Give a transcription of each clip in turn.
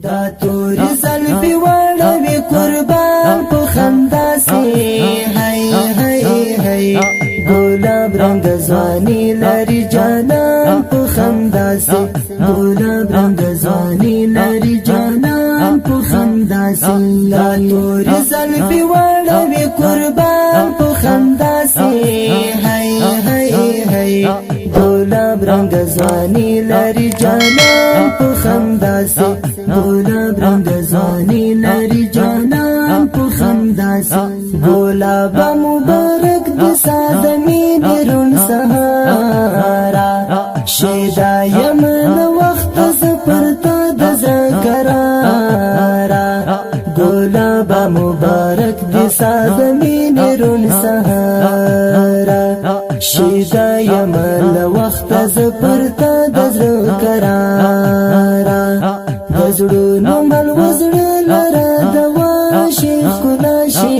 دا تورې زلفې واړوي قربان په خندا سي هاي هاي هاي ګلاب رنگ ځواني لري جانان په خندا سي ګلاب رنگ ځواني لري جانان په خندا سي دا تورې زلفې واړوي قربان په خندا سي هاي هاي هاي ګلاب رنگ ځواني لري جانان په خندا سي ګلاب رنگ ځواني لري جانان په خندا سي ګلاب مبارک د ساده مینې رون سهارا شیدا یمن وخت زپرتا د زکرارا ګلاب مبارک د ساده مینې رون سهارا شیدا یمن وخت زپرتا د زکرارا زړونو مل وزړه لره دوا شي ښکلا شي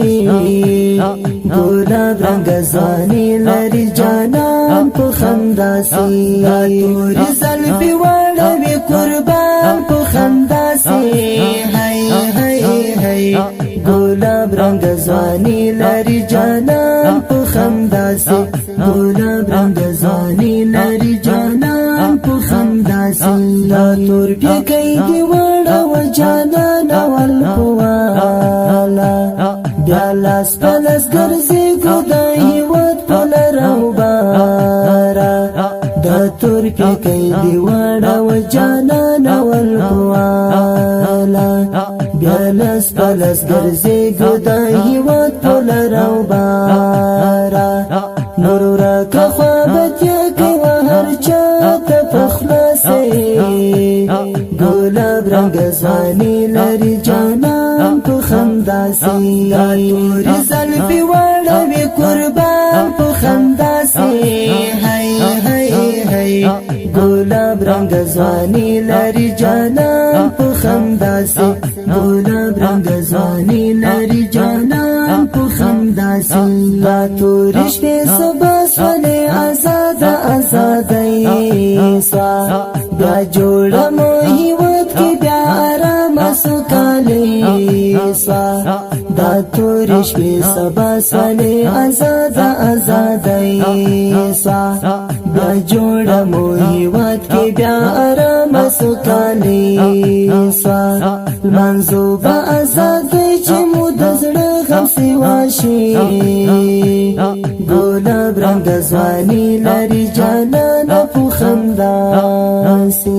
ګلاب رنګ ځواني لري جانان په خندا سي تورې زلفې واړوي قربان په خندا سي هاي هاي هاي ګلاب رنګ ځواني لري جانان په خندا سي ګلاب رنګ ځواني لري جانان په خندا سي دا تور پکې دی وړو جانان اول پوالا بیا لاس پلس ګرځي ګدای وت پل روبارا دا تور پکې دی وړو جانان اول پوالا بیا لاس پلس ګرځي ګدای وت پل روبارا نور را کا خوابت کې هر چا ته پخلاصي ګلاب رنگ ځواني لري جانان په خندا سي تورې زلفې واړوي قربان په خندا سي هاي هاي هاي ګلاب رنگ ځواني لري جانان په خندا سي ګلاب رنگ ځواني لري جانان په خندا سي دا تورې شپې سبا سولې آزاد آزادۍ سوا بیا جوړه مو هیواد کې بیا آرام سوکالي سوا دا تورې شپې سبا سولې آزاد آزادۍ سوا بیا جوړه مو هیواد کې بیا آرام سوکالي سوا منځو به آزادۍ چې مو د زړه غم سوا شي ګلاب رنگ ځواني لري جانان په خندا سي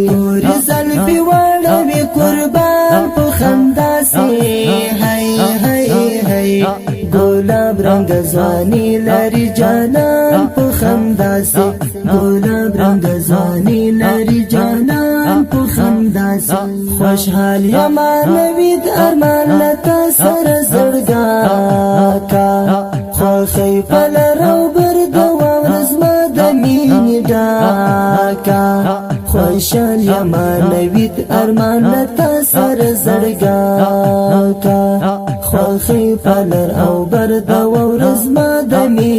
تورې زلفې واړوي قربان په خندا سي هاي هاي هاي ګلاب رنگ ځواني لري جانان په خندا سي ګلاب رنگ ځواني لري جانان په خندا سي خوشحال یما نوید ارمان لتا سر زړګا کا خوخی پل رو برد ورزما د مینې ډاکا خوشحال یما نوید ارمان لتا سر زړګا کا خوخی پل او برد ورزما د مینې